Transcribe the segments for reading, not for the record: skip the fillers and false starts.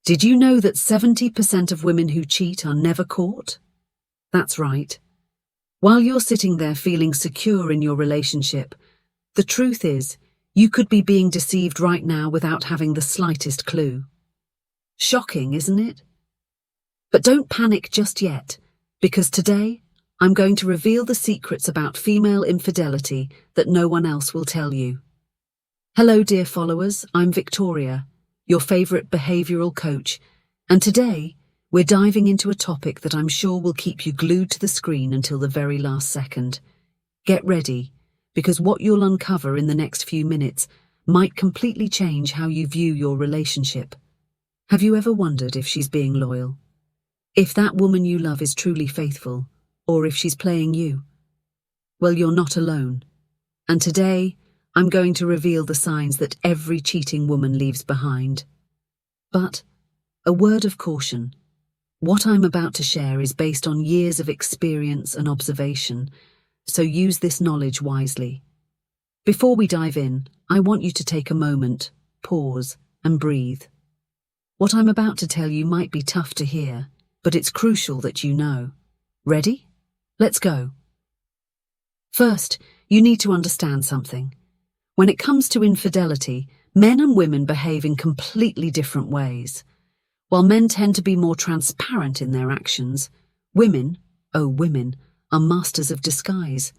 Did you know that 70% of women who cheat are never caught? That's right. While you're sitting there feeling secure in your relationship, the truth is, you could be being deceived right now without having the slightest clue. Shocking, isn't it? But don't panic just yet, because today, I'm going to reveal the secrets about female infidelity that no one else will tell you. Hello, dear followers, I'm Victoria, your favorite behavioral coach, and today, we're diving into a topic that I'm sure will keep you glued to the screen until the very last second. Get ready, because what you'll uncover in the next few minutes might completely change how you view your relationship. Have you ever wondered if she's being loyal? If that woman you love is truly faithful, or if she's playing you? Well, you're not alone. And today, I'm going to reveal the signs that every cheating woman leaves behind. But, a word of caution. What I'm about to share is based on years of experience and observation, so use this knowledge wisely. Before we dive in, I want you to take a moment, pause, and breathe. What I'm about to tell you might be tough to hear, but it's crucial that you know. Ready? Let's go. First, you need to understand something. When it comes to infidelity, men and women behave in completely different ways. While men tend to be more transparent in their actions, women, are masters of disguise.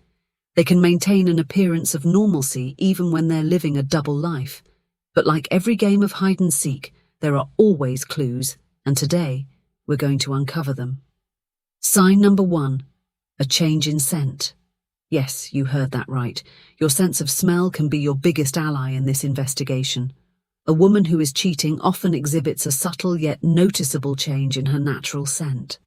They can maintain an appearance of normalcy even when they're living a double life. But like every game of hide and seek, there are always clues, and today, we're going to uncover them. Sign number 1, a change in scent. Yes, you heard that right. Your sense of smell can be your biggest ally in this investigation. A woman who is cheating often exhibits a subtle yet noticeable change in her natural scent.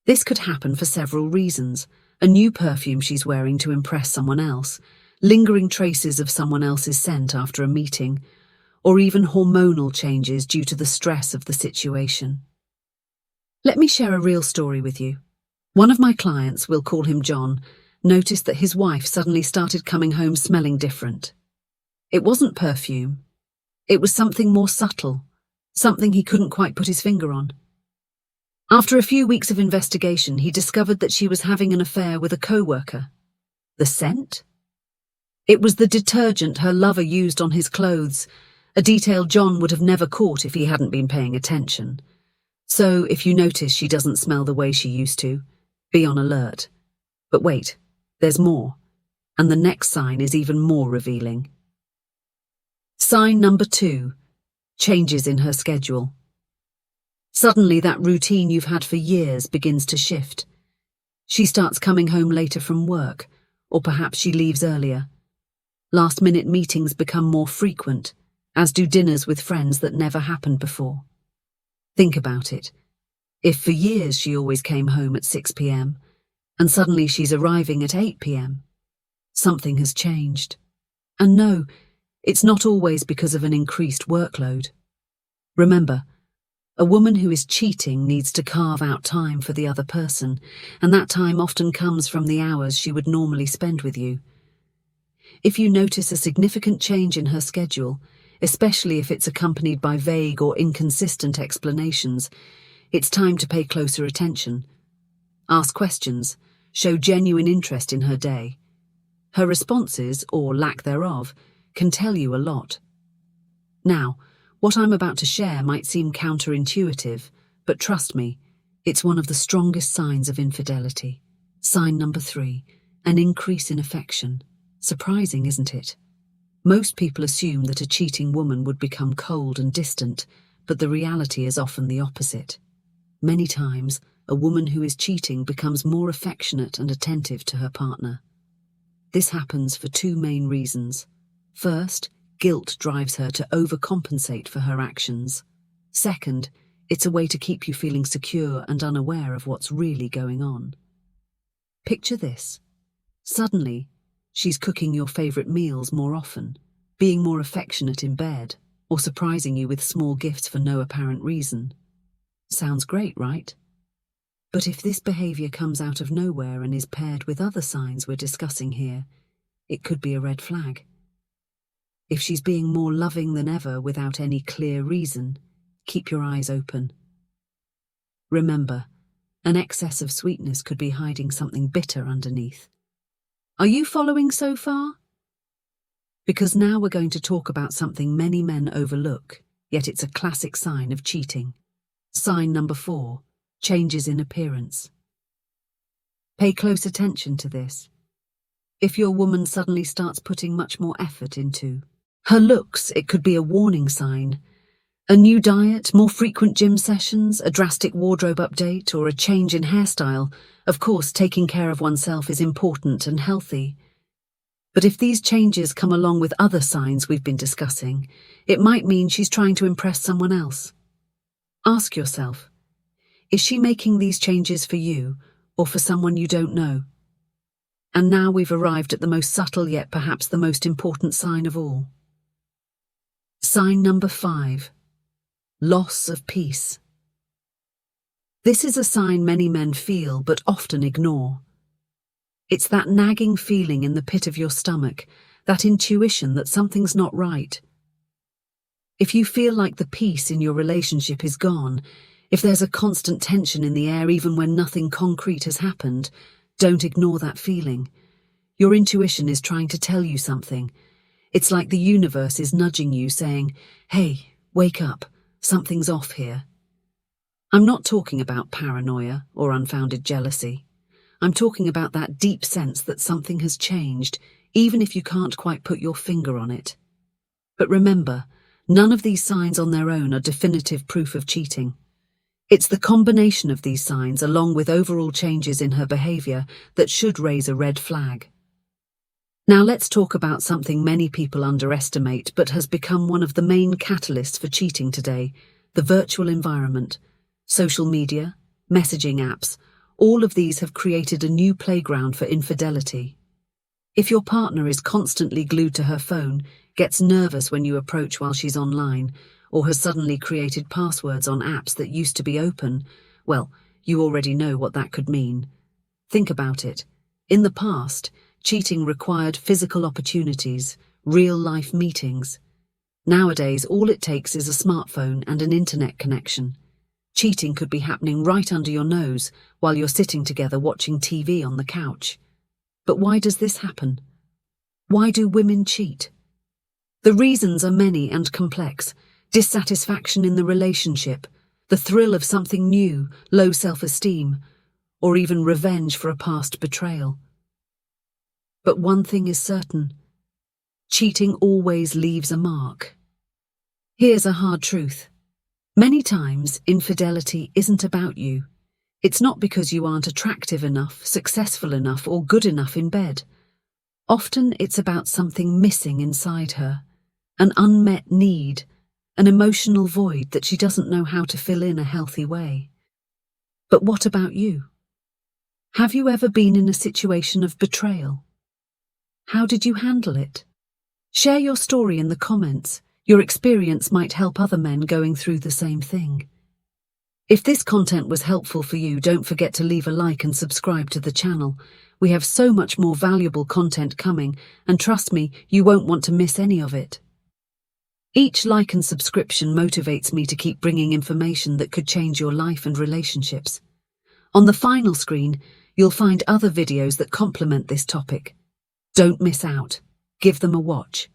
This could happen for several reasons. A new perfume she's wearing to impress someone else, lingering traces of someone else's scent after a meeting, or even hormonal changes due to the stress of the situation. Let me share a real story with you. One of my clients, we'll call him John, noticed that his wife suddenly started coming home smelling different. It wasn't perfume. It was something more subtle, something he couldn't quite put his finger on. After a few weeks of investigation, he discovered that she was having an affair with a co-worker. The scent? It was the detergent her lover used on his clothes, a detail John would have never caught if he hadn't been paying attention. So, if you notice she doesn't smell the way she used to, be on alert. But wait, there's more, and the next sign is even more revealing. Sign number 2, changes in her schedule. Suddenly that routine you've had for years begins to shift. She starts coming home later from work, or perhaps she leaves earlier. Last-minute meetings become more frequent, as do dinners with friends that never happened before. Think about it. If for years she always came home at 6 p.m, and suddenly she's arriving at 8 p.m, something has changed. And no, it's not always because of an increased workload. Remember, a woman who is cheating needs to carve out time for the other person, and that time often comes from the hours she would normally spend with you. If you notice a significant change in her schedule, especially if it's accompanied by vague or inconsistent explanations, it's time to pay closer attention. Ask questions, show genuine interest in her day. Her responses, or lack thereof, can tell you a lot. Now, what I'm about to share might seem counterintuitive, but trust me, it's one of the strongest signs of infidelity. Sign number 3, an increase in affection. Surprising, isn't it? Most people assume that a cheating woman would become cold and distant, but the reality is often the opposite. Many times, a woman who is cheating becomes more affectionate and attentive to her partner. This happens for 2 main reasons. First, guilt drives her to overcompensate for her actions. Second, it's a way to keep you feeling secure and unaware of what's really going on. Picture this. Suddenly, she's cooking your favorite meals more often, being more affectionate in bed, or surprising you with small gifts for no apparent reason. Sounds great, right? But if this behavior comes out of nowhere and is paired with other signs we're discussing here, it could be a red flag. If she's being more loving than ever without any clear reason, keep your eyes open. Remember, an excess of sweetness could be hiding something bitter underneath. Are you following so far? Because now we're going to talk about something many men overlook, yet it's a classic sign of cheating. Sign number 4, changes in appearance. Pay close attention to this. If your woman suddenly starts putting much more effort into her looks, it could be a warning sign. A new diet, more frequent gym sessions, a drastic wardrobe update, or a change in hairstyle. Of course, taking care of oneself is important and healthy. But if these changes come along with other signs we've been discussing, it might mean she's trying to impress someone else. Ask yourself, is she making these changes for you or for someone you don't know? And now we've arrived at the most subtle yet perhaps the most important sign of all. Sign number 5. Loss of peace. This is a sign many men feel but often ignore. It's that nagging feeling in the pit of your stomach, that intuition that something's not right. If you feel like the peace in your relationship is gone, if there's a constant tension in the air even when nothing concrete has happened, don't ignore that feeling. Your intuition is trying to tell you something. It's like the universe is nudging you, saying, "Hey, wake up. Something's off here." I'm not talking about paranoia or unfounded jealousy. I'm talking about that deep sense that something has changed, even if you can't quite put your finger on it. But remember, none of these signs on their own are definitive proof of cheating. It's the combination of these signs, along with overall changes in her behavior, that should raise a red flag. Now let's talk about something many people underestimate but has become one of the main catalysts for cheating today: the virtual environment. Social media, messaging apps, all of these have created a new playground for infidelity. If your partner is constantly glued to her phone, gets nervous when you approach while she's online, or has suddenly created passwords on apps that used to be open, well, you already know what that could mean. Think about it. In the past, cheating required physical opportunities, real-life meetings. Nowadays, all it takes is a smartphone and an internet connection. Cheating could be happening right under your nose while you're sitting together watching TV on the couch. But why does this happen? Why do women cheat? The reasons are many and complex. Dissatisfaction in the relationship, the thrill of something new, low self-esteem, or even revenge for a past betrayal. But one thing is certain: cheating always leaves a mark. Here's a hard truth. Many times, infidelity isn't about you. It's not because you aren't attractive enough, successful enough, or good enough in bed. Often it's about something missing inside her, an unmet need, an emotional void that she doesn't know how to fill in a healthy way. But what about you? Have you ever been in a situation of betrayal? How did you handle it? Share your story in the comments. Your experience might help other men going through the same thing. If this content was helpful for you, don't forget to leave a like and subscribe to the channel. We have so much more valuable content coming, and trust me, you won't want to miss any of it. Each like and subscription motivates me to keep bringing information that could change your life and relationships. On the final screen, you'll find other videos that complement this topic. Don't miss out. Give them a watch.